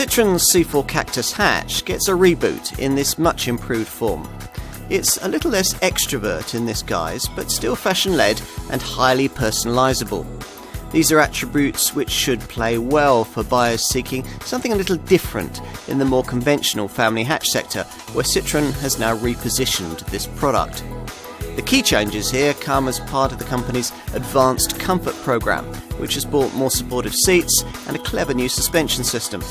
Citroen's C4 Cactus hatch gets a reboot in this much improved form. It's a little less extrovert in this guise, but still fashion-led and highly personalisable. These are attributes which should play well for buyers seeking something a little different in the more conventional family hatch sector, where Citroen has now repositioned this product. The key changes here come as part of the company's Advanced Comfort program, which has brought more supportive seats and a clever new suspension system.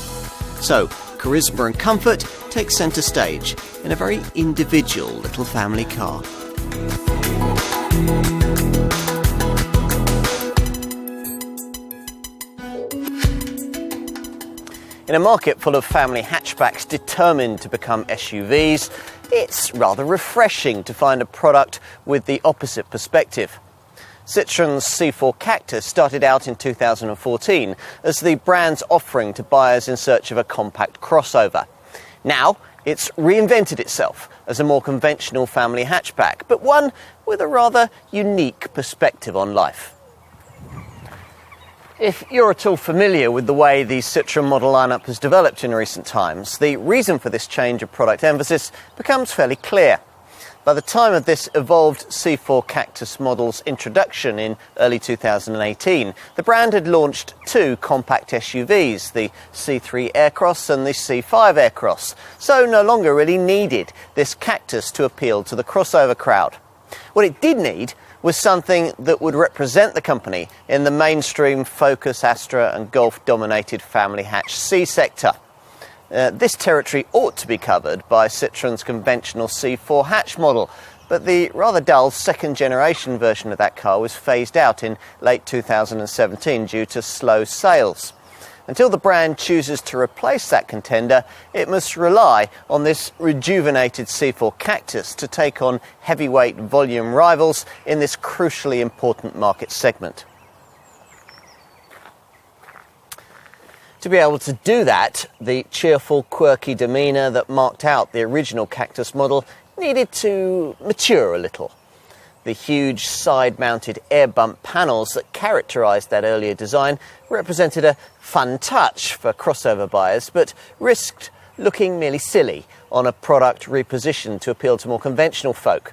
So, charisma and comfort take centre stage in a very individual little family car. In a market full of family hatchbacks determined to become SUVs, it's rather refreshing to find a product with the opposite perspective. Citroen's C4 Cactus started out in 2014 as the brand's offering to buyers in search of a compact crossover. Now, it's reinvented itself as a more conventional family hatchback, but one with a rather unique perspective on life. If you're at all familiar with the way the Citroen model lineup has developed in recent times, the reason for this change of product emphasis becomes fairly clear. By the time of this evolved C4 Cactus model's introduction in early 2018, the brand had launched two compact SUVs, the C3 Aircross and the C5 Aircross, so no longer really needed this Cactus to appeal to the crossover crowd. What it did need was something that would represent the company in the mainstream Focus, Astra and Golf-dominated family hatch C sector. This territory ought to be covered by Citroen's conventional C4 hatch model, but the rather dull second-generation version of that car was phased out in late 2017 due to slow sales. Until the brand chooses to replace that contender, it must rely on this rejuvenated C4 Cactus to take on heavyweight volume rivals in this crucially important market segment. To be able to do that, the cheerful, quirky demeanour that marked out the original Cactus model needed to mature a little. The huge side-mounted air bump panels that characterised that earlier design represented a fun touch for crossover buyers, but risked looking merely silly on a product repositioned to appeal to more conventional folk.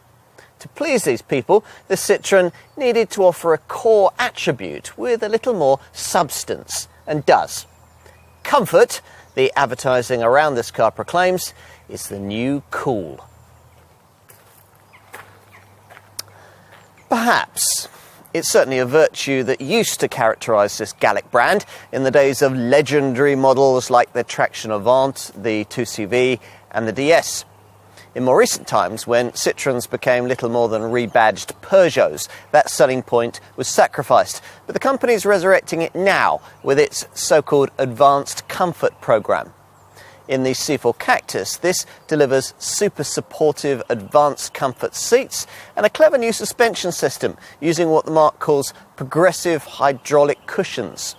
To please these people, the Citroen needed to offer a core attribute with a little more substance, and does. Comfort, the advertising around this car proclaims, is the new cool. Perhaps. It's certainly a virtue that used to characterise this Gallic brand in the days of legendary models like the Traction Avant, the 2CV and the DS. In more recent times, when Citroens became little more than rebadged Peugeots, that selling point was sacrificed. But the company's resurrecting it now with its so-called Advanced Comfort program. In the C4 Cactus, this delivers super supportive advanced comfort seats and a clever new suspension system using what the marque calls progressive hydraulic cushions.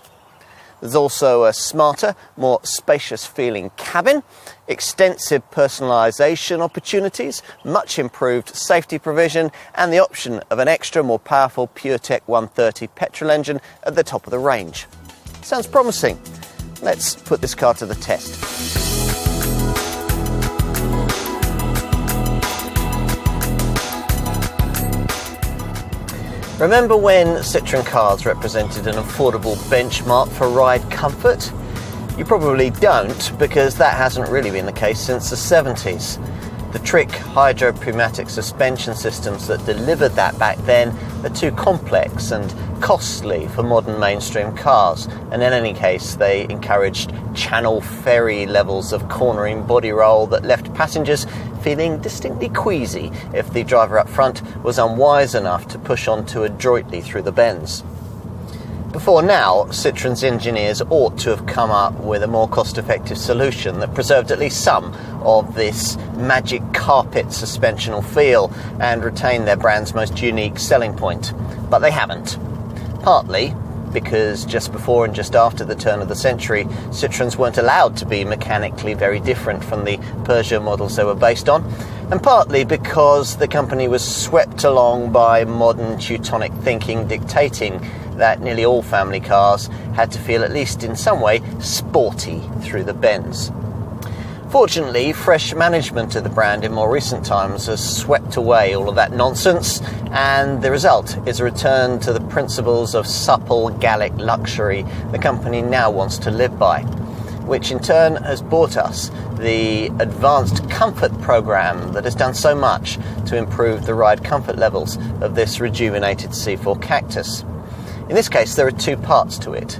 There's also a smarter, more spacious feeling cabin, extensive personalisation opportunities, much improved safety provision and the option of an extra, more powerful PureTech 130 petrol engine at the top of the range. Sounds promising. Let's put this car to the test. Remember when Citroen cars represented an affordable benchmark for ride comfort? You probably don't, because that hasn't really been the case since the 70s. The trick hydro-pneumatic suspension systems that delivered that back then are too complex and costly for modern mainstream cars, and in any case they encouraged Channel Ferry levels of cornering body roll that left passengers feeling distinctly queasy if the driver up front was unwise enough to push on too adroitly through the bends. Before now, Citroen's engineers ought to have come up with a more cost-effective solution that preserved at least some of this magic carpet suspensional feel and retained their brand's most unique selling point. But they haven't. Partly because just before and just after the turn of the century, Citroens weren't allowed to be mechanically very different from the Peugeot models they were based on. and partly because the company was swept along by modern Teutonic thinking dictating that nearly all family cars had to feel, at least in some way, sporty through the bends. Fortunately, fresh management of the brand in more recent times has swept away all of that nonsense, and the result is a return to the principles of supple Gallic luxury the company now wants to live by, which in turn has brought us the advanced comfort program that has done so much to improve the ride comfort levels of this rejuvenated C4 Cactus. In this case, there are two parts to it,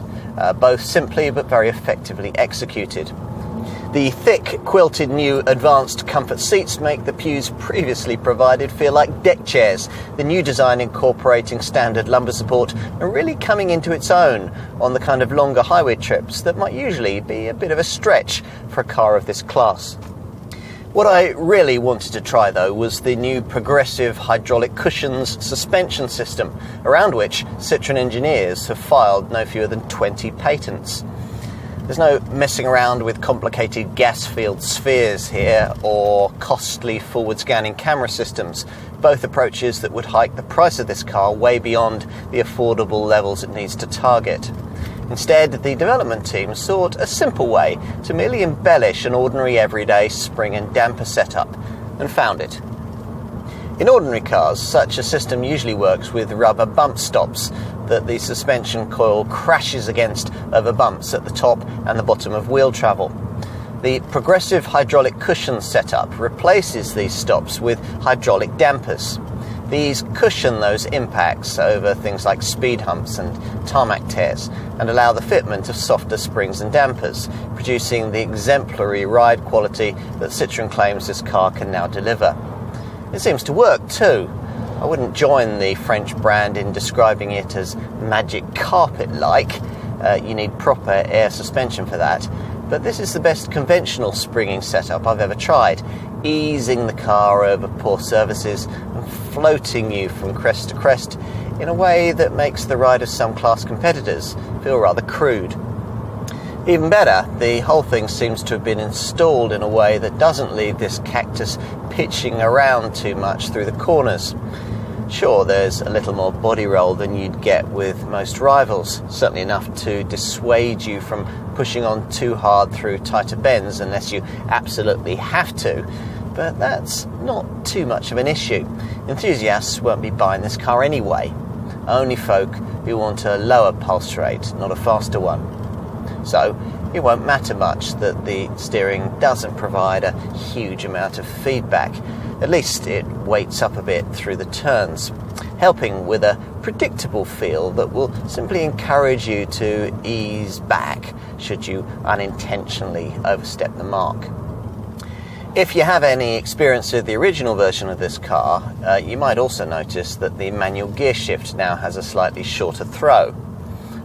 both simply but very effectively executed. The thick, quilted new advanced comfort seats make the pews previously provided feel like deck chairs, the new design incorporating standard lumbar support and really coming into its own on the kind of longer highway trips that might usually be a bit of a stretch for a car of this class. What I really wanted to try, though, was the new progressive hydraulic cushions suspension system, around which Citroen engineers have filed no fewer than 20 patents. There's no messing around with complicated gas-filled spheres here or costly forward-scanning camera systems, both approaches that would hike the price of this car way beyond the affordable levels it needs to target. Instead, the development team sought a simple way to merely embellish an ordinary everyday spring and damper setup, and found it. In ordinary cars, such a system usually works with rubber bump stops that the suspension coil crashes against over bumps at the top and the bottom of wheel travel. The progressive hydraulic cushion setup replaces these stops with hydraulic dampers. These cushion those impacts over things like speed humps and tarmac tears and allow the fitment of softer springs and dampers, producing the exemplary ride quality that Citroen claims this car can now deliver. It seems to work too. I wouldn't join the French brand in describing it as magic carpet-like. You need proper air suspension for that. But this is the best conventional springing setup I've ever tried, easing the car over poor surfaces and floating you from crest to crest in a way that makes the ride of some class competitors feel rather crude. Even better, the whole thing seems to have been installed in a way that doesn't leave this Cactus pitching around too much through the corners. Sure, there's a little more body roll than you'd get with most rivals, certainly enough to dissuade you from pushing on too hard through tighter bends unless you absolutely have to, but that's not too much of an issue. Enthusiasts won't be buying this car anyway, only folk who want a lower pulse rate, not a faster one. So it won't matter much that the steering doesn't provide a huge amount of feedback. At least it weights up a bit through the turns, helping with a predictable feel that will simply encourage you to ease back should you unintentionally overstep the mark. If you have any experience with the original version of this car, you might also notice that the manual gear shift now has a slightly shorter throw.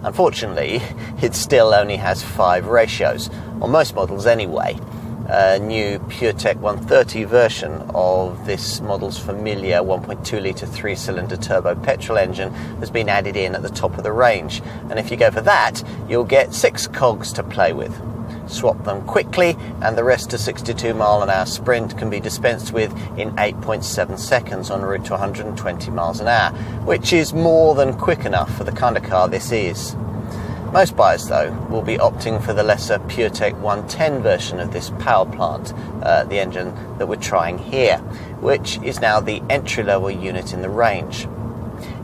Unfortunately, it still only has 5 ratios, on most models anyway. A new PureTech 130 version of this model's familiar 1.2 litre 3-cylinder turbo petrol engine has been added in at the top of the range, and if you go for that, you'll get 6 cogs to play with. Swap them quickly, and the rest to 62 mile an hour sprint can be dispensed with in 8.7 seconds en route to 120 miles an hour, which is more than quick enough for the kind of car this is. Most buyers, though, will be opting for the lesser PureTech 110 version of this power plant, the engine that we're trying here, which is now the entry-level unit in the range.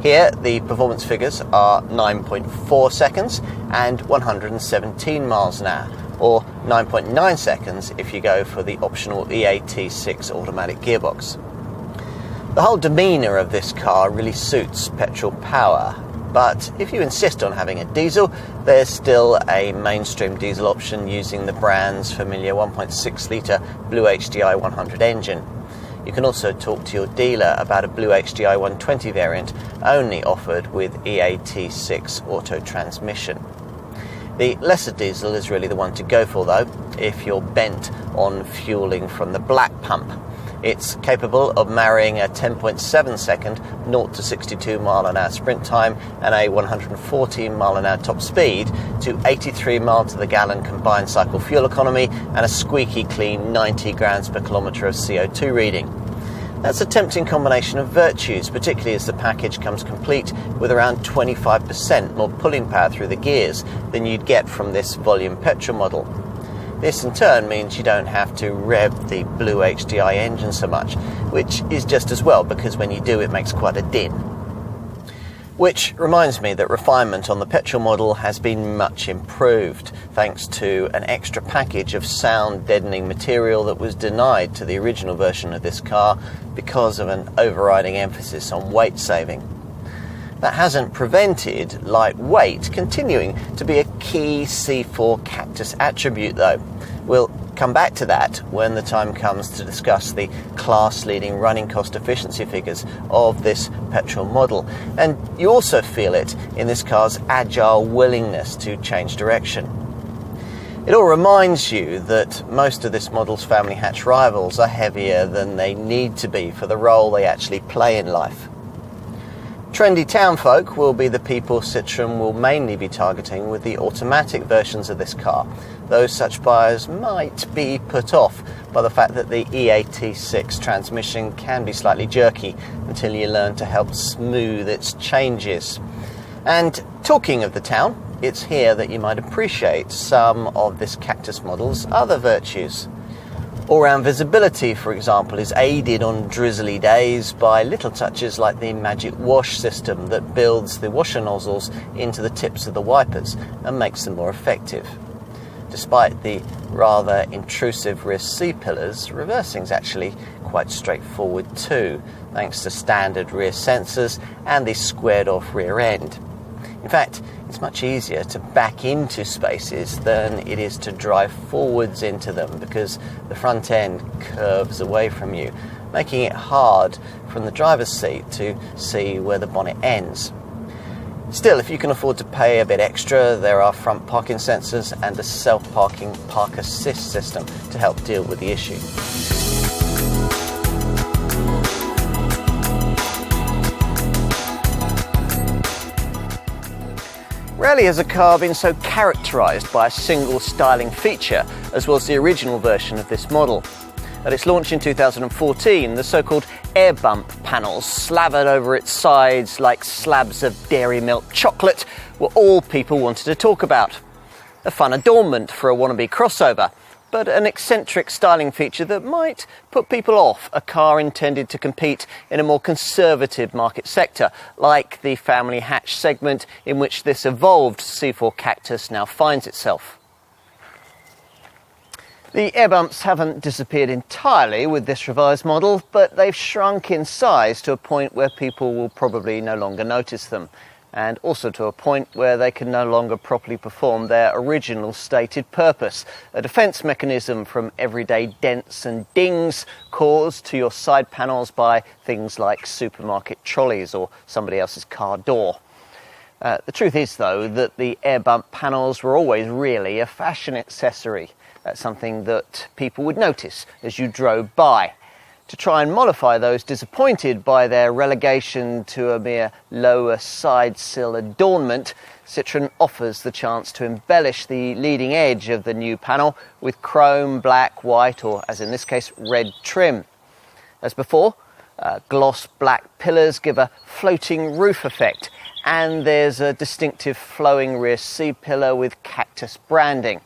Here, the performance figures are 9.4 seconds and 117 miles an hour, or 9.9 seconds if you go for the optional EAT6 automatic gearbox. The whole demeanour of this car really suits petrol power, but if you insist on having a diesel, there's still a mainstream diesel option using the brand's familiar 1.6 litre Blue HDI 100 engine. You can also talk to your dealer about a Blue HDI 120 variant only offered with EAT6 auto transmission. The lesser diesel is really the one to go for, though, if you're bent on fueling from the black pump. It's capable of marrying a 10.7 second 0 to 62 mile an hour sprint time and a 114 mile an hour top speed to 83 mile to the gallon combined cycle fuel economy and a squeaky clean 90 grams per kilometre of CO2 reading. That's a tempting combination of virtues, particularly as the package comes complete with around 25% more pulling power through the gears than you'd get from this volume petrol model. This in turn means you don't have to rev the Blue HDI engine so much, which is just as well because when you do it makes quite a din. Which reminds me that refinement on the petrol model has been much improved, thanks to an extra package of sound deadening material that was denied to the original version of this car because of an overriding emphasis on weight saving. That hasn't prevented lightweight continuing to be a key C4 Cactus attribute though. We'll come back to that when the time comes to discuss the class-leading running cost efficiency figures of this petrol model. And you also feel it in this car's agile willingness to change direction. It all reminds you that most of this model's family hatch rivals are heavier than they need to be for the role they actually play in life. Trendy townfolk will be the people Citroen will mainly be targeting with the automatic versions of this car, though such buyers might be put off by the fact that the E86 transmission can be slightly jerky until you learn to help smooth its changes. And talking of the town, it's here that you might appreciate some of this Cactus model's other virtues. All-round visibility, for example, is aided on drizzly days by little touches like the magic wash system that builds the washer nozzles into the tips of the wipers and makes them more effective. Despite the rather intrusive rear C-pillars, reversing is actually quite straightforward too, thanks to standard rear sensors and the squared-off rear end. In fact, it's much easier to back into spaces than it is to drive forwards into them because the front end curves away from you, making it hard from the driver's seat to see where the bonnet ends. Still, if you can afford to pay a bit extra, there are front parking sensors and a self-parking park assist system to help deal with the issue. Rarely has a car been so characterised by a single styling feature as was the original version of this model. At its launch in 2014, the so-called air bump panels slathered over its sides like slabs of dairy milk chocolate were all people wanted to talk about. A fun adornment for a wannabe crossover, but an eccentric styling feature that might put people off a car intended to compete in a more conservative market sector, like the family hatch segment in which this evolved C4 Cactus now finds itself. The air bumps haven't disappeared entirely with this revised model, but they've shrunk in size to a point where people will probably no longer notice them, and also to a point where they can no longer properly perform their original stated purpose, a defence mechanism from everyday dents and dings caused to your side panels by things like supermarket trolleys or somebody else's car door. The truth is, though, that the air bump panels were always really a fashion accessory, something that people would notice as you drove by. To try and mollify those disappointed by their relegation to a mere lower side sill adornment, Citroen offers the chance to embellish the leading edge of the new panel with chrome, black, white, or as in this case, red trim. As before, gloss black pillars give a floating roof effect, and there's a distinctive flowing rear C-pillar with Cactus branding.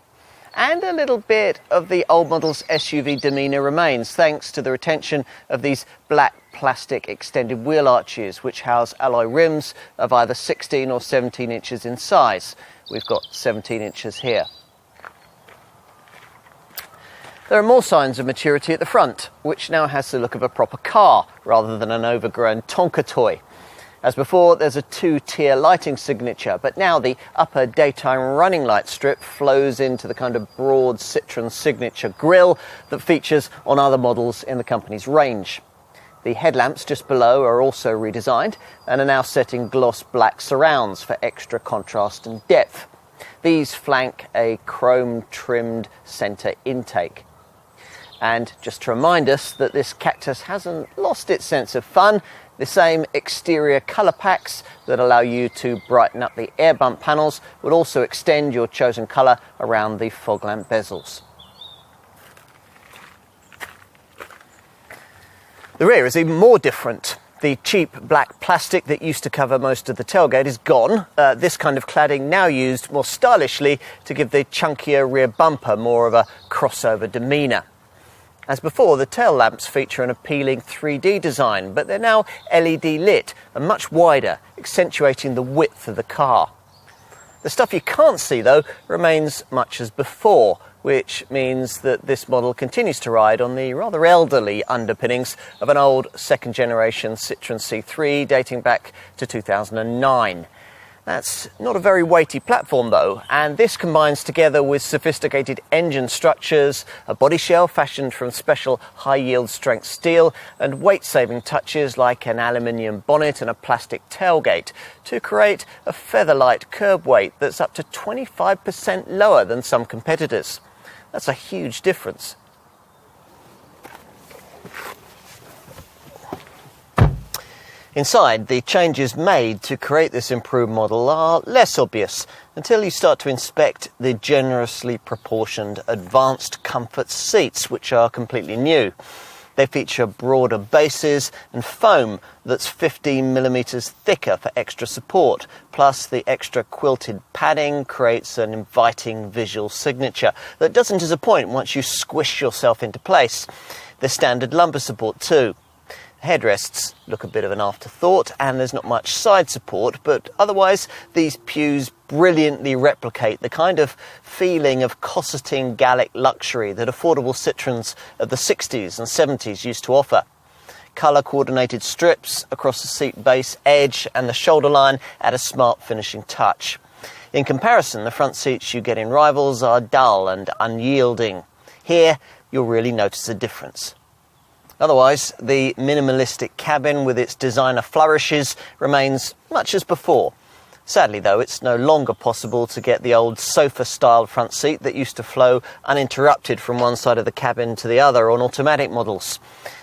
And a little bit of the old model's SUV demeanour remains, thanks to the retention of these black plastic extended wheel arches, which house alloy rims of either 16 or 17 inches in size. We've got 17 inches here. There are more signs of maturity at the front, which now has the look of a proper car, rather than an overgrown Tonka toy. As before, there's a two-tier lighting signature, but now the upper daytime running light strip flows into the kind of broad Citroen signature grille that features on other models in the company's range. The headlamps just below are also redesigned and are now set in gloss black surrounds for extra contrast and depth. These flank a chrome-trimmed centre intake. And just to remind us that this Cactus hasn't lost its sense of fun, the same exterior colour packs that allow you to brighten up the air bump panels would also extend your chosen colour around the fog lamp bezels. The rear is even more different. The cheap black plastic that used to cover most of the tailgate is gone. This kind of cladding now used more stylishly to give the chunkier rear bumper more of a crossover demeanour. As before, the tail lamps feature an appealing 3D design, but they're now LED lit and much wider, accentuating the width of the car. The stuff you can't see, though, remains much as before, which means that this model continues to ride on the rather elderly underpinnings of an old second-generation Citroen C3 dating back to 2009. That's not a very weighty platform, though, and this combines together with sophisticated engine structures, a body shell fashioned from special high-yield strength steel, and weight-saving touches like an aluminium bonnet and a plastic tailgate to create a feather-light curb weight that's up to 25% lower than some competitors. That's a huge difference. Inside, the changes made to create this improved model are less obvious until you start to inspect the generously proportioned advanced comfort seats, which are completely new. They feature broader bases and foam that's 15mm thicker for extra support, plus the extra quilted padding creates an inviting visual signature that doesn't disappoint once you squish yourself into place. There's standard lumbar support too. Headrests look a bit of an afterthought, and there's not much side support, but otherwise these pews brilliantly replicate the kind of feeling of cosseting Gallic luxury that affordable Citroens of the 60s and 70s used to offer. Colour-coordinated strips across the seat base edge and the shoulder line add a smart finishing touch. In comparison, the front seats you get in rivals are dull and unyielding. Here, you'll really notice a difference. Otherwise, the minimalistic cabin with its designer flourishes remains much as before. Sadly, though, it's no longer possible to get the old sofa-style front seat that used to flow uninterrupted from one side of the cabin to the other on automatic models.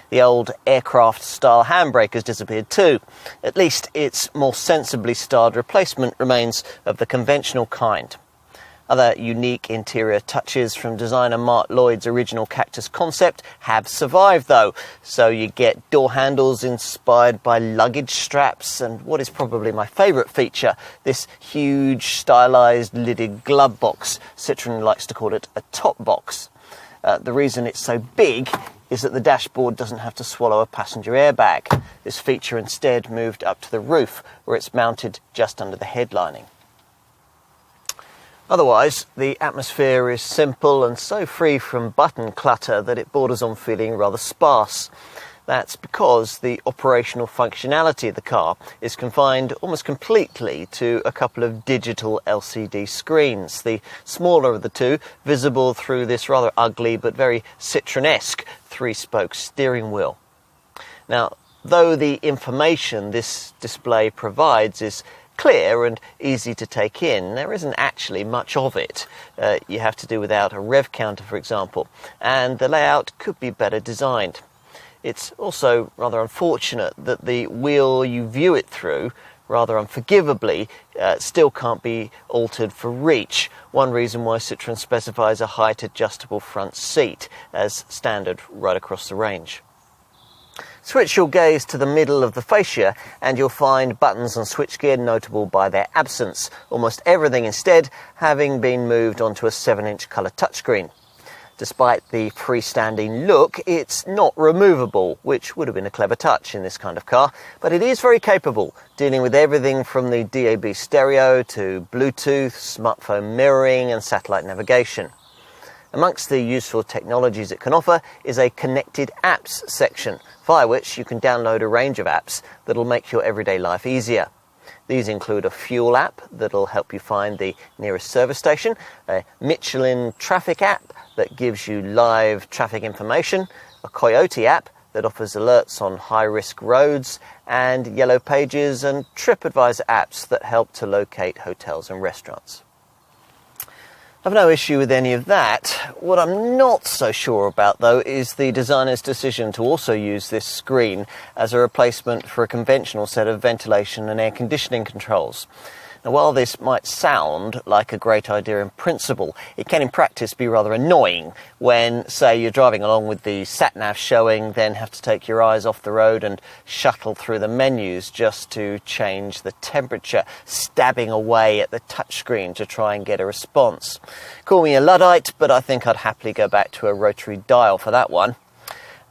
The old aircraft-style handbrake has disappeared too. At least its more sensibly styled replacement remains of the conventional kind. Other unique interior touches from designer Mark Lloyd's original Cactus concept have survived, though. So you get door handles inspired by luggage straps, and what is probably my favourite feature, this huge stylised lidded glove box. Citroen likes to call it a top box. The reason it's so big is that the dashboard doesn't have to swallow a passenger airbag. This feature instead moved up to the roof, where it's mounted just under the headlining. Otherwise, the atmosphere is simple and so free from button clutter that it borders on feeling rather sparse. That's because the operational functionality of the car is confined almost completely to a couple of digital LCD screens, the smaller of the two visible through this rather ugly but very Citroen-esque three-spoke steering wheel. Now, though the information this display provides is clear and easy to take in, there isn't actually much of it. You have to do without a rev counter, for example, and the layout could be better designed. It's also rather unfortunate that the wheel you view it through, rather unforgivably, still can't be altered for reach. One reason why Citroen specifies a height adjustable front seat as standard right across the range. Switch your gaze to the middle of the fascia and you'll find buttons and switchgear notable by their absence, almost everything instead having been moved onto a 7-inch colour touchscreen. Despite the freestanding look, it's not removable, which would have been a clever touch in this kind of car, but it is very capable, dealing with everything from the DAB stereo to Bluetooth, smartphone mirroring and satellite navigation. Amongst the useful technologies it can offer is a connected apps section, via which you can download a range of apps that'll make your everyday life easier. These include a fuel app that'll help you find the nearest service station, a Michelin traffic app that gives you live traffic information, a Coyote app that offers alerts on high-risk roads, and Yellow Pages and TripAdvisor apps that help to locate hotels and restaurants. I've no issue with any of that. What I'm not so sure about, though, is the designer's decision to also use this screen as a replacement for a conventional set of ventilation and air conditioning controls. Now, while this might sound like a great idea in principle, it can in practice be rather annoying when, say, you're driving along with the sat-nav showing, then have to take your eyes off the road and shuttle through the menus just to change the temperature, stabbing away at the touchscreen to try and get a response. Call me a Luddite, but I think I'd happily go back to a rotary dial for that one.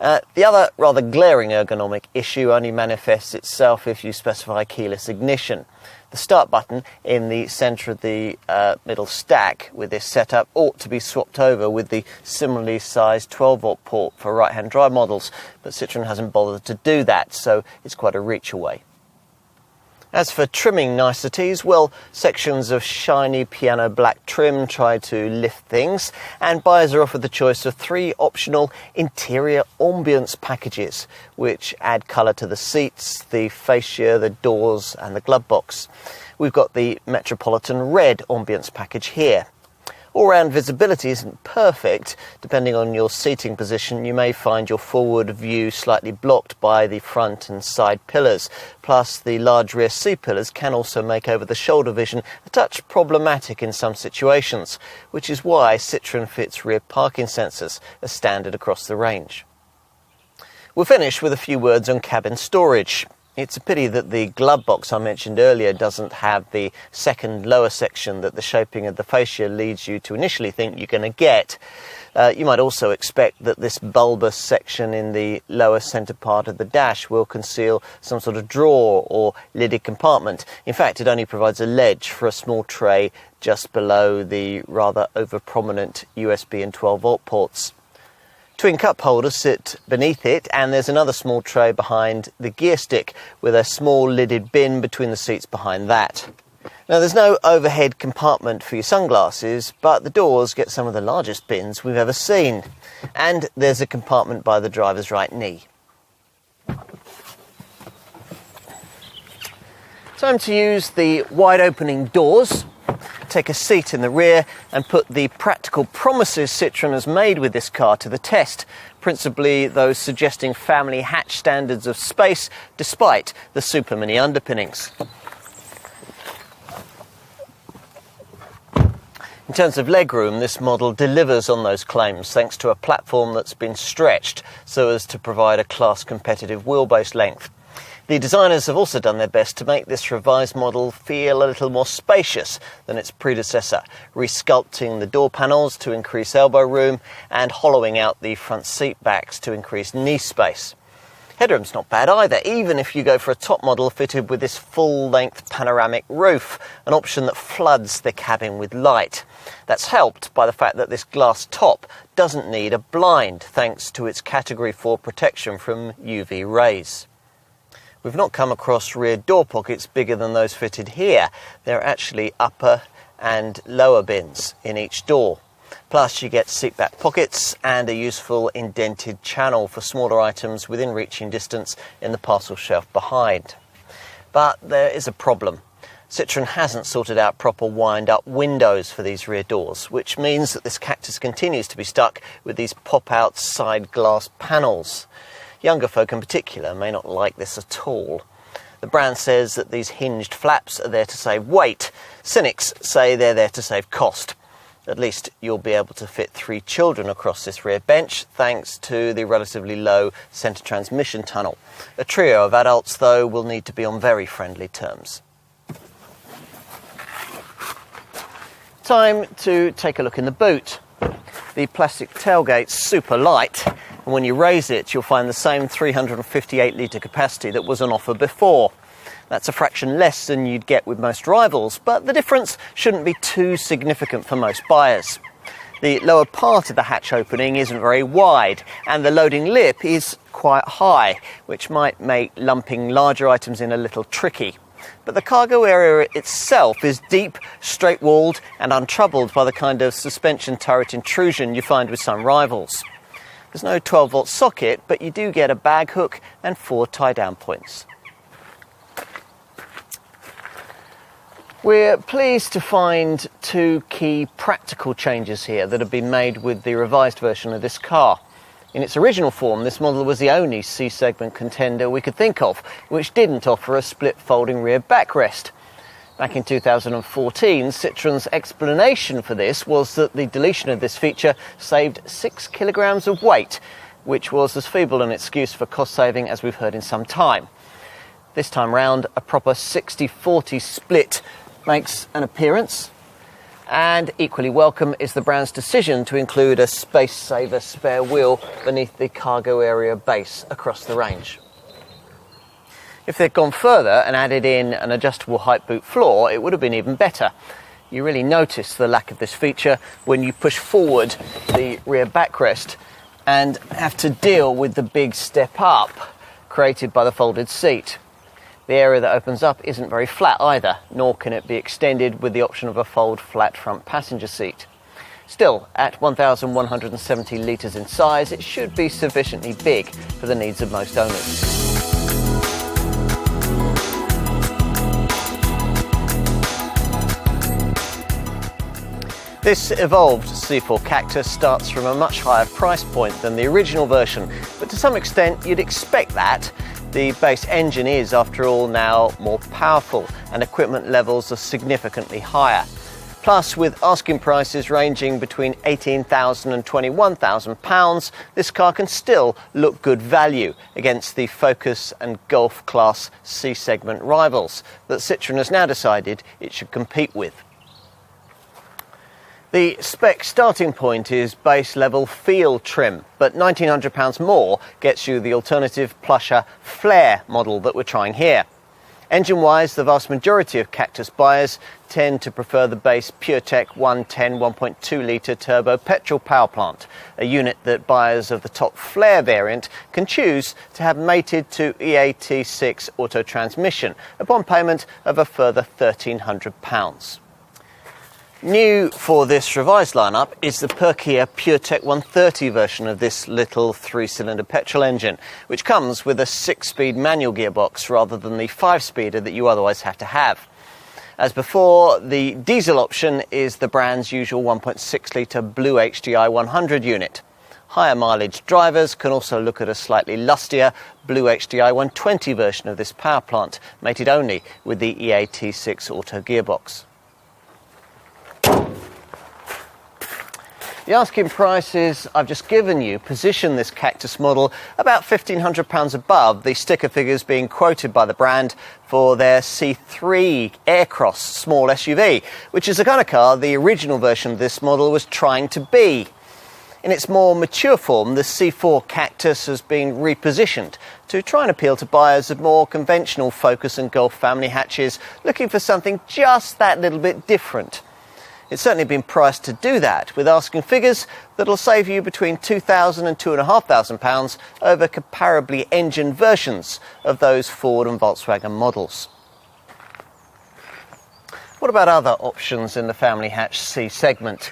The other rather glaring ergonomic issue only manifests itself if you specify keyless ignition. The start button in the centre of the middle stack with this setup ought to be swapped over with the similarly sized 12-volt port for right-hand drive models, but Citroen hasn't bothered to do that, so it's quite a reach away. As for trimming niceties, well, sections of shiny piano black trim try to lift things, and buyers are offered the choice of 3 optional interior ambience packages, which add colour to the seats, the fascia, the doors and the glove box. We've got the Metropolitan Red ambience package here. All-round visibility isn't perfect. Depending on your seating position, you may find your forward view slightly blocked by the front and side pillars. Plus, the large rear C-pillars can also make over-the-shoulder vision a touch problematic in some situations, which is why Citroen fits rear parking sensors as standard across the range. We'll finish with a few words on cabin storage. It's a pity that the glove box I mentioned earlier doesn't have the second lower section that the shaping of the fascia leads you to initially think you're going to get. You might also expect that this bulbous section in the lower centre part of the dash will conceal some sort of drawer or lidded compartment. In fact, it only provides a ledge for a small tray just below the rather over-prominent USB and 12-volt ports. Twin cup holders sit beneath it, and there's another small tray behind the gear stick with a small lidded bin between the seats behind that. Now, there's no overhead compartment for your sunglasses, but the doors get some of the largest bins we've ever seen. And there's a compartment by the driver's right knee. Time to use the wide opening doors. Take a seat in the rear and put the practical promises Citroen has made with this car to the test, principally those suggesting family hatch standards of space despite the Super Mini underpinnings. In terms of legroom, this model delivers on those claims thanks to a platform that's been stretched so as to provide a class-competitive wheelbase length. The designers have also done their best to make this revised model feel a little more spacious than its predecessor, resculpting the door panels to increase elbow room and hollowing out the front seat backs to increase knee space. Headroom's not bad either, even if you go for a top model fitted with this full-length panoramic roof, an option that floods the cabin with light. That's helped by the fact that this glass top doesn't need a blind, thanks to its Category 4 protection from UV rays. We've not come across rear door pockets bigger than those fitted here. They're actually upper and lower bins in each door. Plus, you get seatback pockets and a useful indented channel for smaller items within reaching distance in the parcel shelf behind. But there is a problem. Citroen hasn't sorted out proper wind-up windows for these rear doors, which means that this Cactus continues to be stuck with these pop-out side glass panels. Younger folk in particular may not like this at all. The brand says that these hinged flaps are there to save weight. Cynics say they're there to save cost. At least you'll be able to fit 3 children across this rear bench thanks to the relatively low centre transmission tunnel. A trio of adults, though, will need to be on very friendly terms. Time to take a look in the boot. The plastic tailgate's super light, and when you raise it, you'll find the same 358-litre capacity that was on offer before. That's a fraction less than you'd get with most rivals, but the difference shouldn't be too significant for most buyers. The lower part of the hatch opening isn't very wide, and the loading lip is quite high, which might make lumping larger items in a little tricky. But the cargo area itself is deep, straight-walled and untroubled by the kind of suspension turret intrusion you find with some rivals. There's no 12-volt socket, but you do get a bag hook and 4 tie-down points. We're pleased to find 2 key practical changes here that have been made with the revised version of this car. In its original form, this model was the only C-segment contender we could think of, which didn't offer a split folding rear backrest. Back in 2014, Citroen's explanation for this was that the deletion of this feature saved 6 kilograms of weight, which was as feeble an excuse for cost saving as we've heard in some time. This time round, a proper 60-40 split makes an appearance, and equally welcome is the brand's decision to include a space-saver spare wheel beneath the cargo area base across the range. If they'd gone further and added in an adjustable height boot floor, it would have been even better. You really notice the lack of this feature when you push forward the rear backrest and have to deal with the big step up created by the folded seat. The area that opens up isn't very flat either, nor can it be extended with the option of a fold flat front passenger seat. Still, at 1,170 litres in size, it should be sufficiently big for the needs of most owners. This evolved C4 Cactus starts from a much higher price point than the original version, but to some extent you'd expect that. The base engine is, after all, now more powerful and equipment levels are significantly higher. Plus, with asking prices ranging between £18,000 and £21,000, this car can still look good value against the Focus and Golf class C-segment rivals that Citroen has now decided it should compete with. The spec starting point is base level field trim, but £1,900 more gets you the alternative plusher Flare model that we're trying here. Engine-wise, the vast majority of Cactus buyers tend to prefer the base PureTech 110 1.2 litre turbo petrol power plant, a unit that buyers of the top Flare variant can choose to have mated to EAT6 auto transmission upon payment of a further £1,300. New for this revised lineup is the perkier PureTech 130 version of this little 3-cylinder petrol engine, which comes with a 6-speed manual gearbox rather than the 5-speeder that you otherwise have to have. As before, the diesel option is the brand's usual 1.6 litre Blue HDI 100 unit. Higher mileage drivers can also look at a slightly lustier Blue HDI 120 version of this power plant, mated only with the EAT6 auto gearbox. The asking prices I've just given you position this Cactus model about £1,500 above the sticker figures being quoted by the brand for their C3 Aircross small SUV, which is the kind of car the original version of this model was trying to be. In its more mature form, the C4 Cactus has been repositioned to try and appeal to buyers of more conventional Focus and Golf family hatches looking for something just that little bit different. It's certainly been priced to do that, with asking figures that'll save you between £2,000 and £2,500 over comparably engined versions of those Ford and Volkswagen models. What about other options in the family hatch C segment?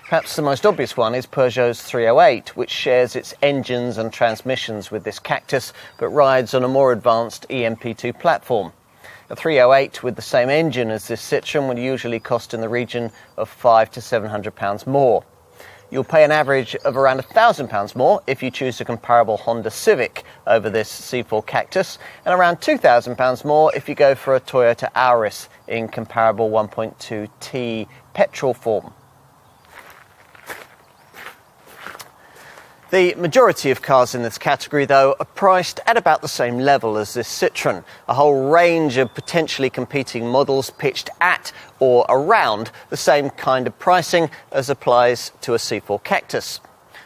Perhaps the most obvious one is Peugeot's 308, which shares its engines and transmissions with this Cactus, but rides on a more advanced EMP2 platform. A 308 with the same engine as this Citroen would usually cost in the region of £500 to £700 more. You'll pay an average of around £1,000 more if you choose a comparable Honda Civic over this C4 Cactus, and around £2,000 more if you go for a Toyota Auris in comparable 1.2T petrol form. The majority of cars in this category, though, are priced at about the same level as this Citroen, a whole range of potentially competing models pitched at or around the same kind of pricing as applies to a C4 Cactus.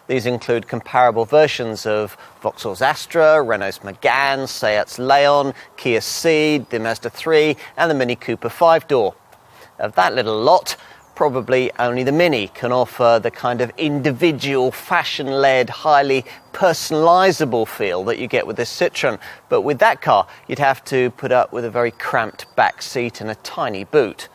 These include comparable versions of Vauxhall's Astra, Renault's Megane, Seat's Leon, Kia Ceed, the Mazda 3 and the Mini Cooper 5-door. Of that little lot, probably only the Mini can offer the kind of individual, fashion-led, highly personalisable feel that you get with this Citroen. But with that car, you'd have to put up with a very cramped back seat and a tiny boot.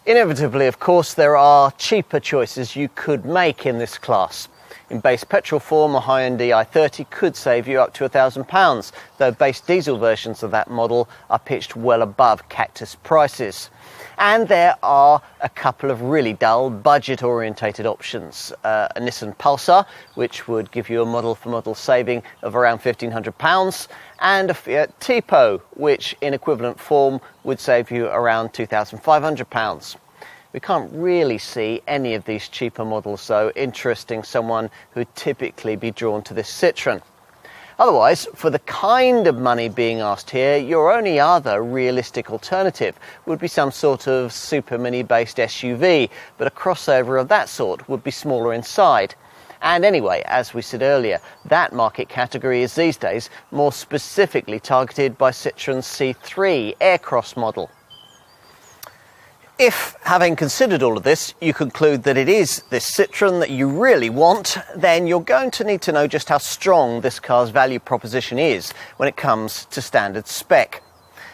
Inevitably, of course, there are cheaper choices you could make in this class. In base petrol form, a high-end i30 could save you up to £1,000, though base diesel versions of that model are pitched well above Cactus prices. And there are a couple of really dull budget-orientated options. A Nissan Pulsar, which would give you a model-for-model saving of around £1,500, and a Fiat Tipo, which in equivalent form would save you around £2,500. We can't really see any of these cheaper models, though, interesting someone who'd typically be drawn to this Citroen. Otherwise, for the kind of money being asked here, your only other realistic alternative would be some sort of super mini-based SUV, but a crossover of that sort would be smaller inside. And anyway, as we said earlier, that market category is these days more specifically targeted by Citroen's C3 Aircross model. If, having considered all of this, you conclude that it is this Citroen that you really want, then you're going to need to know just how strong this car's value proposition is when it comes to standard spec.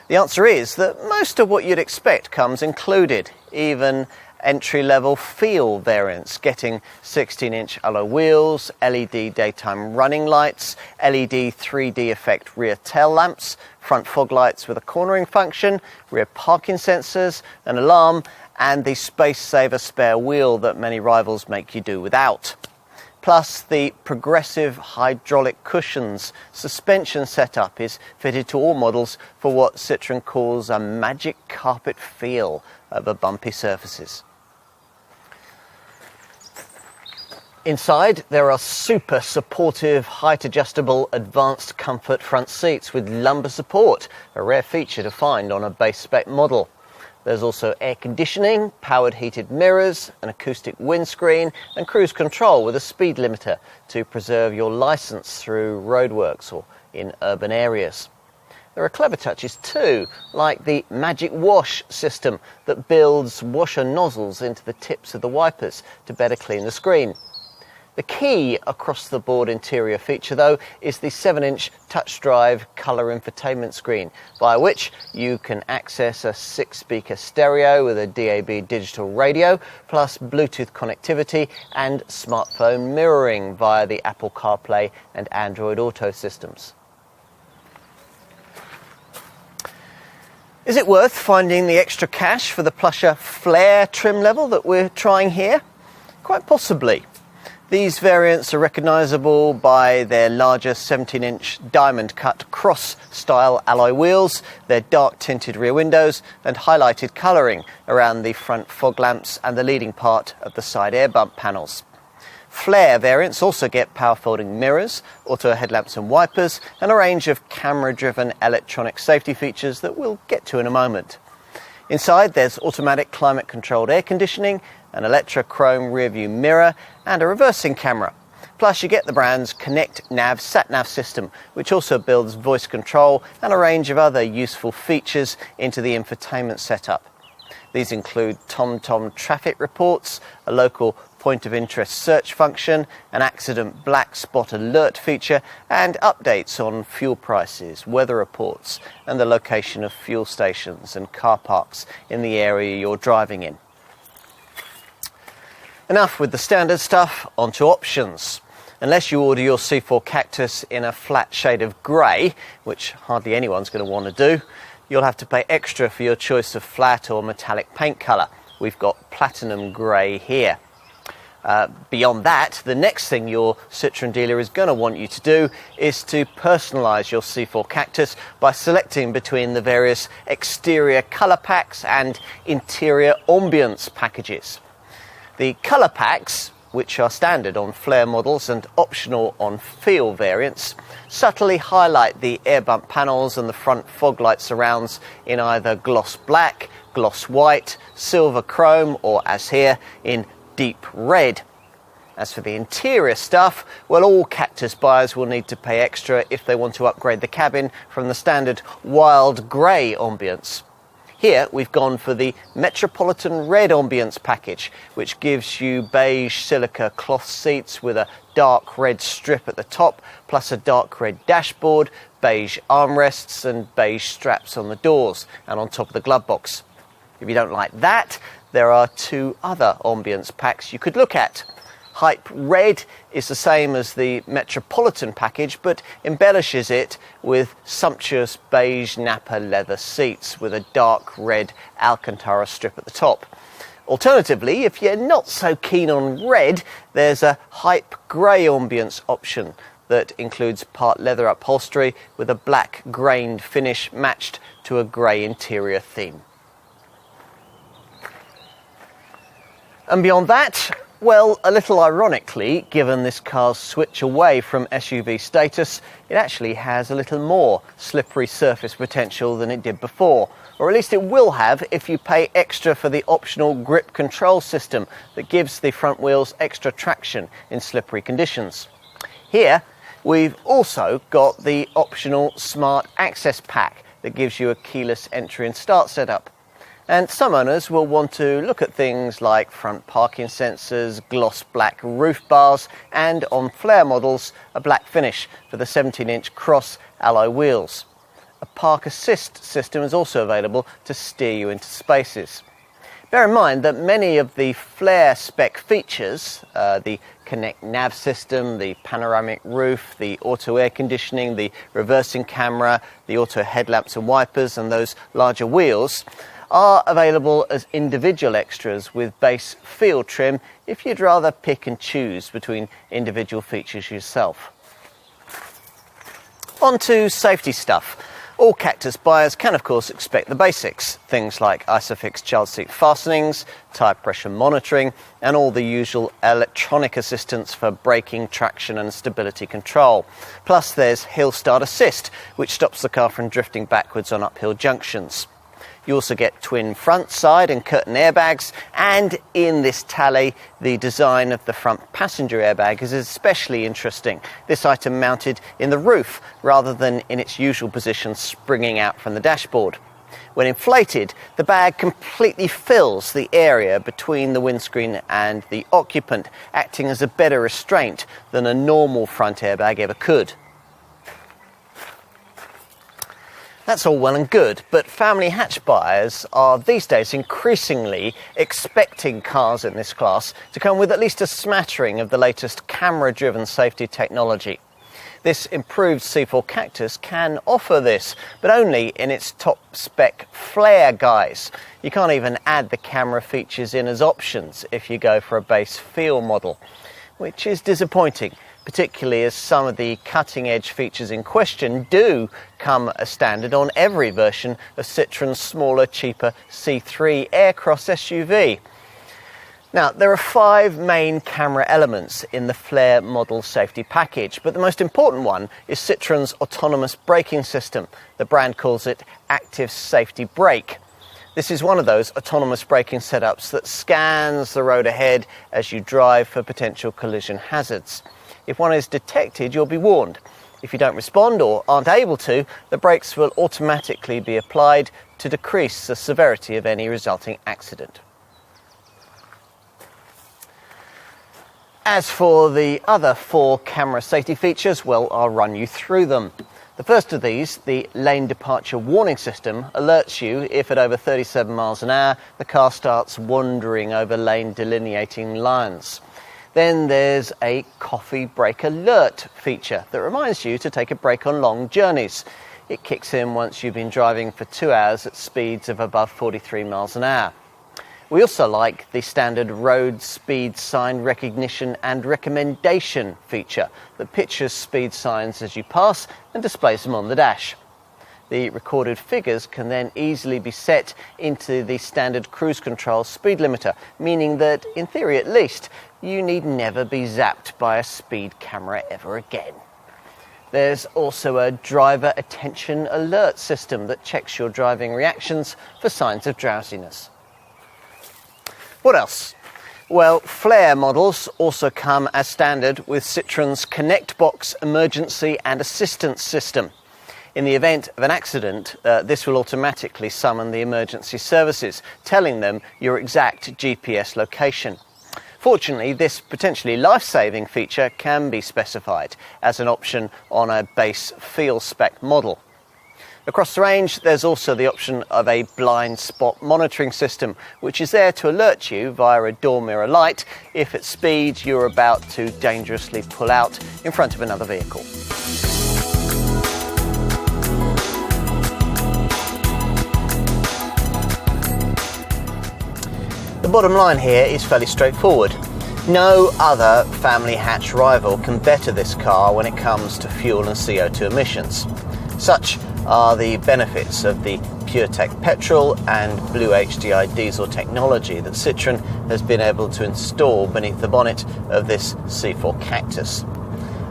The answer is that most of what you'd expect comes included, even entry-level feel variants, getting 16-inch alloy wheels, LED daytime running lights, LED 3D effect rear tail lamps, front fog lights with a cornering function, rear parking sensors, an alarm, and the space-saver spare wheel that many rivals make you do without. Plus, the progressive hydraulic cushions suspension setup is fitted to all models for what Citroen calls a magic carpet feel over bumpy surfaces. Inside, there are super supportive, height-adjustable, advanced comfort front seats with lumbar support, a rare feature to find on a base spec model. There's also air conditioning, powered heated mirrors, an acoustic windscreen, and cruise control with a speed limiter to preserve your license through roadworks or in urban areas. There are clever touches too, like the Magic Wash system that builds washer nozzles into the tips of the wipers to better clean the screen. The key across-the-board interior feature, though, is the 7-inch touch-drive colour infotainment screen, via which you can access a 6-speaker stereo with a DAB digital radio, plus Bluetooth connectivity and smartphone mirroring via the Apple CarPlay and Android Auto systems. Is it worth finding the extra cash for the plusher flare trim level that we're trying here? Quite possibly. These variants are recognisable by their larger 17-inch diamond-cut cross-style alloy wheels, their dark-tinted rear windows and highlighted colouring around the front fog lamps and the leading part of the side air bump panels. Flare variants also get power-folding mirrors, auto headlamps and wipers, and a range of camera-driven electronic safety features that we'll get to in a moment. Inside, there's automatic climate-controlled air conditioning, an electrochrome rear-view mirror, and a reversing camera. Plus, you get the brand's Connect Nav sat-nav system, which also builds voice control and a range of other useful features into the infotainment setup. These include TomTom traffic reports, a local point of interest search function, an accident black spot alert feature, and updates on fuel prices, weather reports, and the location of fuel stations and car parks in the area you're driving in. Enough with the standard stuff, onto options. Unless you order your C4 Cactus in a flat shade of grey, which hardly anyone's going to want to do, you'll have to pay extra for your choice of flat or metallic paint colour. We've got platinum grey here. Beyond that, the next thing your Citroen dealer is going to want you to do is to personalise your C4 Cactus by selecting between the various exterior colour packs and interior ambience packages. The colour packs, which are standard on flare models and optional on feel variants, subtly highlight the air bump panels and the front fog light surrounds in either gloss black, gloss white, silver chrome, or as here, in deep red. As for the interior stuff, well, all Cactus buyers will need to pay extra if they want to upgrade the cabin from the standard wild grey ambience. Here we've gone for the Metropolitan Red Ambience package, which gives you beige silica cloth seats with a dark red strip at the top, plus a dark red dashboard, beige armrests and beige straps on the doors and on top of the glove box. If you don't like that, there are two other ambience packs you could look at. Hype Red is the same as the Metropolitan package, but embellishes it with sumptuous beige Napa leather seats with a dark red Alcantara strip at the top. Alternatively, if you're not so keen on red, there's a Hype Grey ambience option that includes part leather upholstery with a black grained finish matched to a grey interior theme. And beyond that, well, a little ironically, given this car's switch away from SUV status, it actually has a little more slippery surface potential than it did before. Or at least it will have if you pay extra for the optional grip control system that gives the front wheels extra traction in slippery conditions. Here, we've also got the optional Smart Access Pack that gives you a keyless entry and start setup. And some owners will want to look at things like front parking sensors, gloss black roof bars, and on flare models, a black finish for the 17-inch cross alloy wheels. A park assist system is also available to steer you into spaces. Bear in mind that many of the flare spec features, the Connect nav system, the panoramic roof, the auto air conditioning, the reversing camera, the auto headlamps and wipers, and those larger wheels, are available as individual extras with base field trim if you'd rather pick and choose between individual features yourself. On to safety stuff. All Cactus buyers can of course expect the basics, things like ISOFIX child seat fastenings, tyre pressure monitoring, and all the usual electronic assistance for braking, traction and stability control. Plus there's Hill Start Assist, which stops the car from drifting backwards on uphill junctions. You also get twin front, side and curtain airbags, and in this tally, the design of the front passenger airbag is especially interesting. This item mounted in the roof rather than in its usual position springing out from the dashboard. When inflated, the bag completely fills the area between the windscreen and the occupant, acting as a better restraint than a normal front airbag ever could. That's all well and good, but family hatch buyers are these days increasingly expecting cars in this class to come with at least a smattering of the latest camera-driven safety technology. This improved C4 Cactus can offer this, but only in its top-spec flare guise. You can't even add the camera features in as options if you go for a base feel model, which is disappointing, particularly as some of the cutting-edge features in question do come as standard on every version of Citroen's smaller, cheaper C3 Aircross SUV. Now, there are 5 main camera elements in the Flare model safety package, but the most important one is Citroen's autonomous braking system. The brand calls it Active Safety Brake. This is one of those autonomous braking setups that scans the road ahead as you drive for potential collision hazards. If one is detected, you'll be warned. If you don't respond or aren't able to, the brakes will automatically be applied to decrease the severity of any resulting accident. As for the other 4 camera safety features, well, I'll run you through them. The first of these, the lane departure warning system, alerts you if at over 37 miles an hour the car starts wandering over lane delineating lines. Then there's a coffee break alert feature that reminds you to take a break on long journeys. It kicks in once you've been driving for 2 hours at speeds of above 43 miles an hour. We also like the standard road speed sign recognition and recommendation feature that pictures speed signs as you pass and displays them on the dash. The recorded figures can then easily be set into the standard cruise control speed limiter, meaning that, in theory at least, you need never be zapped by a speed camera ever again. There's also a driver attention alert system that checks your driving reactions for signs of drowsiness. What else? Well, Flare models also come as standard with Citroen's Connect Box emergency and assistance system. In the event of an accident, this will automatically summon the emergency services, telling them your exact GPS location. Fortunately, this potentially life-saving feature can be specified as an option on a base feel spec model. Across the range, there's also the option of a blind spot monitoring system, which is there to alert you via a door mirror light if at speed you're about to dangerously pull out in front of another vehicle. The bottom line here is fairly straightforward. No other family hatch rival can better this car when it comes to fuel and CO2 emissions. Such are the benefits of the PureTech petrol and Blue HDI diesel technology that Citroen has been able to install beneath the bonnet of this C4 Cactus.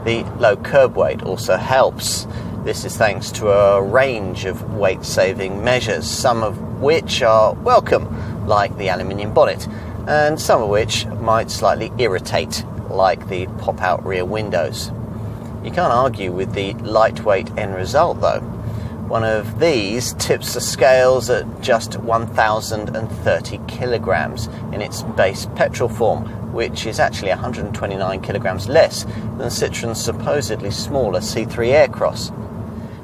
The low curb weight also helps. This is thanks to a range of weight-saving measures, some of which are welcome, like the aluminium bonnet, and some of which might slightly irritate, like the pop-out rear windows. You can't argue with the lightweight end result though. One of these tips the scales at just 1,030 kilograms in its base petrol form, which is actually 129 kilograms less than Citroen's supposedly smaller C3 Aircross.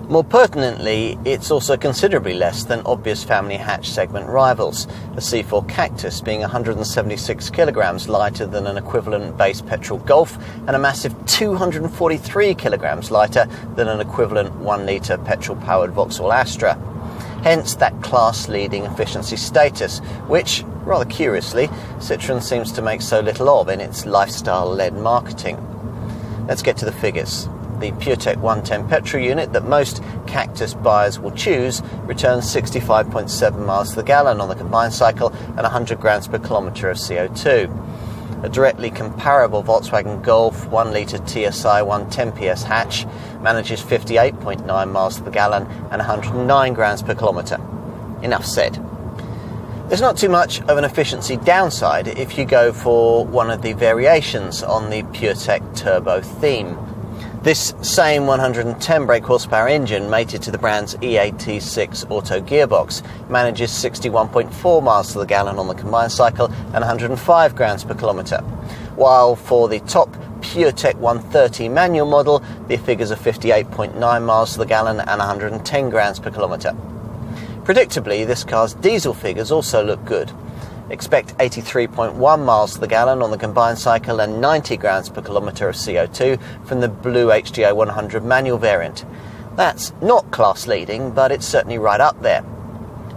More pertinently, it's also considerably less than obvious family hatch segment rivals, the C4 Cactus being 176 kilograms lighter than an equivalent base petrol Golf and a massive 243 kilograms lighter than an equivalent 1-litre petrol-powered Vauxhall Astra. Hence that class-leading efficiency status, which, rather curiously, Citroen seems to make so little of in its lifestyle-led marketing. Let's get to the figures. The PureTech 110 petrol unit that most Cactus buyers will choose returns 65.7 miles to the gallon on the combined cycle and 100 grams per kilometre of CO2. A directly comparable Volkswagen Golf 1-litre TSI 110 PS hatch manages 58.9 miles to the gallon and 109 grams per kilometre. Enough said. There's not too much of an efficiency downside if you go for one of the variations on the PureTech turbo theme. This same 110 brake horsepower engine, mated to the brand's EAT6 auto gearbox, manages 61.4 miles to the gallon on the combined cycle and 105 grams per kilometre, while for the top PureTech 130 manual model, the figures are 58.9 miles to the gallon and 110 grams per kilometre. Predictably, this car's diesel figures also look good. Expect 83.1 miles to the gallon on the combined cycle and 90 grams per kilometre of CO2 from the Blue HDI 100 manual variant. That's not class leading, but it's certainly right up there.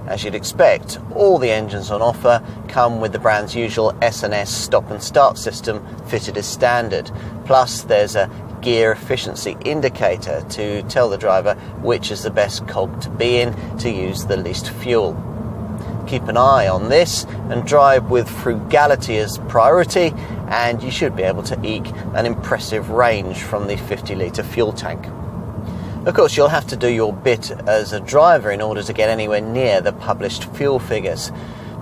As you'd expect, all the engines on offer come with the brand's usual S&S stop and start system fitted as standard. Plus there's a gear efficiency indicator to tell the driver which is the best cog to be in to use the least fuel. Keep an eye on this and drive with frugality as priority, and you should be able to eke an impressive range from the 50-litre fuel tank. Of course, you'll have to do your bit as a driver in order to get anywhere near the published fuel figures.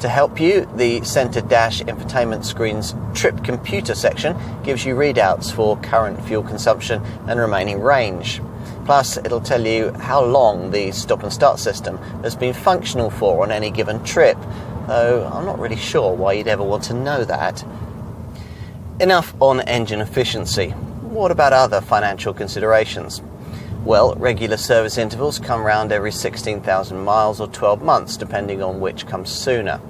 To help you, the centre dash infotainment screen's trip computer section gives you readouts for current fuel consumption and remaining range. Plus, it'll tell you how long the stop and start system has been functional for on any given trip, though I'm not really sure why you'd ever want to know that. Enough on engine efficiency. What about other financial considerations? Well, regular service intervals come round every 16,000 miles or 12 months, depending on which comes sooner.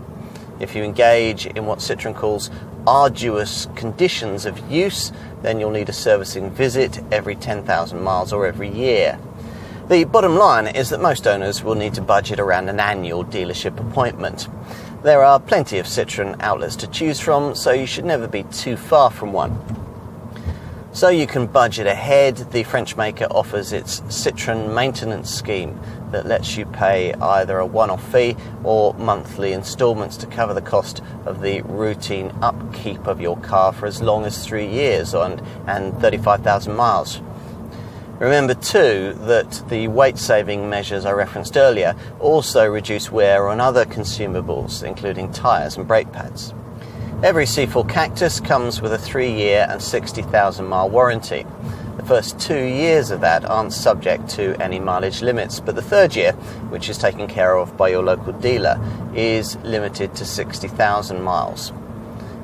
If you engage in what Citroen calls arduous conditions of use, then you'll need a servicing visit every 10,000 miles or every year. The bottom line is that most owners will need to budget around an annual dealership appointment. There are plenty of Citroen outlets to choose from, so you should never be too far from one. So you can budget ahead. The French maker offers its Citroen maintenance scheme that lets you pay either a one-off fee or monthly instalments to cover the cost of the routine upkeep of your car for as long as 3 years and 35,000 miles. Remember too that the weight-saving measures I referenced earlier also reduce wear on other consumables, including tyres and brake pads. Every C4 Cactus comes with a 3-year and 60,000 mile warranty. The first 2 years of that aren't subject to any mileage limits, but the third year, which is taken care of by your local dealer, is limited to 60,000 miles.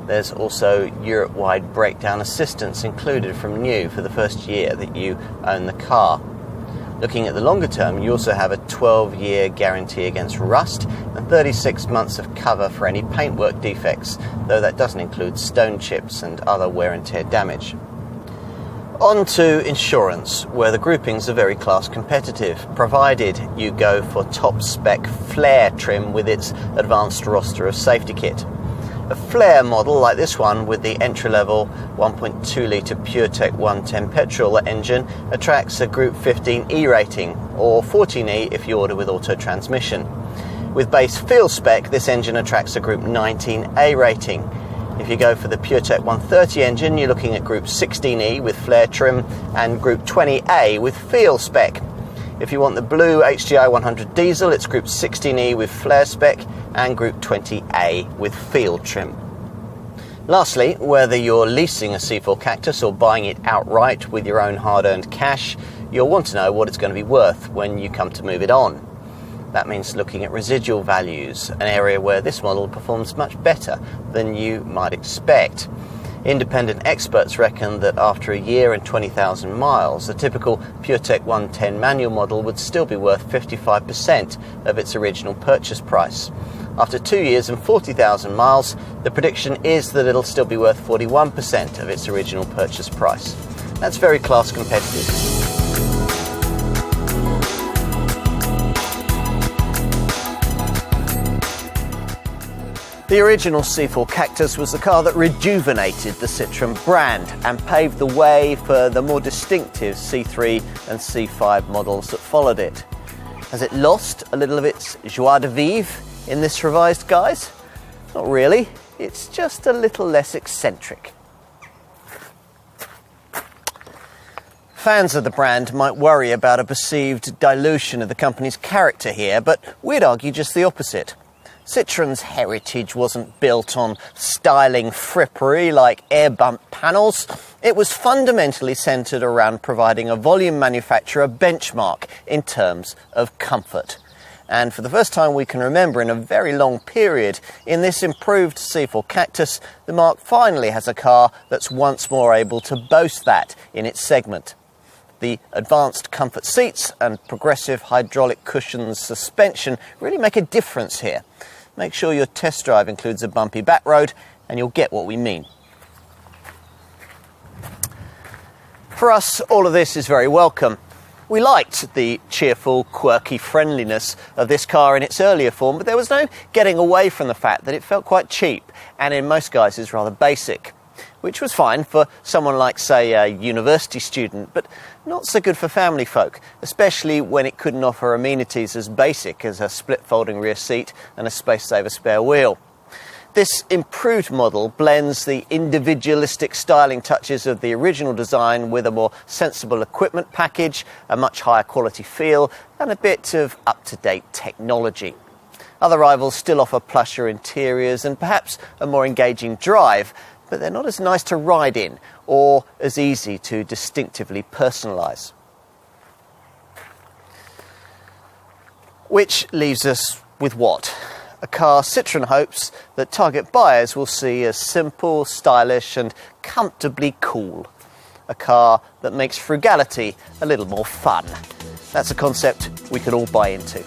There's also Europe-wide breakdown assistance included from new for the first year that you own the car. Looking at the longer term, you also have a 12-year guarantee against rust and 36 months of cover for any paintwork defects, though that doesn't include stone chips and other wear and tear damage. On to insurance, where the groupings are very class competitive, provided you go for top spec flare trim with its advanced roster of safety kit. A flare model like this one with the entry-level 1.2 litre PureTech 110 petrol engine attracts a Group 15E rating, or 14E if you order with auto transmission. With base field spec, this engine attracts a Group 19A rating. If you go for the PureTech 130 engine, you're looking at Group 16E with flare trim and Group 20A with field spec. If you want the blue HDI 100 diesel, it's Group 16E with flare spec and Group 20A with field trim. Lastly, whether you're leasing a C4 Cactus or buying it outright with your own hard-earned cash, you'll want to know what it's going to be worth when you come to move it on. That means looking at residual values, an area where this model performs much better than you might expect. Independent experts reckon that after a year and 20,000 miles, the typical PureTech 110 manual model would still be worth 55% of its original purchase price. After 2 years and 40,000 miles, the prediction is that it'll still be worth 41% of its original purchase price. That's very class competitive. The original C4 Cactus was the car that rejuvenated the Citroen brand and paved the way for the more distinctive C3 and C5 models that followed it. Has it lost a little of its joie de vivre in this revised guise? Not really, it's just a little less eccentric. Fans of the brand might worry about a perceived dilution of the company's character here, but we'd argue just the opposite. Citroen's heritage wasn't built on styling frippery like air bump panels. It was fundamentally centred around providing a volume manufacturer benchmark in terms of comfort. And for the first time we can remember in a very long period, in this improved C4 Cactus, the Mark finally has a car that's once more able to boast that in its segment. The advanced comfort seats and progressive hydraulic cushions suspension really make a difference here. Make sure your test drive includes a bumpy back road and you'll get what we mean. For us, all of this is very welcome. We liked the cheerful, quirky friendliness of this car in its earlier form, but there was no getting away from the fact that it felt quite cheap and in most guises rather basic, which was fine for someone like, say, a university student, but not so good for family folk, especially when it couldn't offer amenities as basic as a split folding rear seat and a space-saver spare wheel. This improved model blends the individualistic styling touches of the original design with a more sensible equipment package, a much higher quality feel, and a bit of up-to-date technology. Other rivals still offer plusher interiors and perhaps a more engaging drive, but they're not as nice to ride in or as easy to distinctively personalise. Which leaves us with what? A car Citroen hopes that target buyers will see as simple, stylish and comfortably cool. A car that makes frugality a little more fun. That's a concept we could all buy into.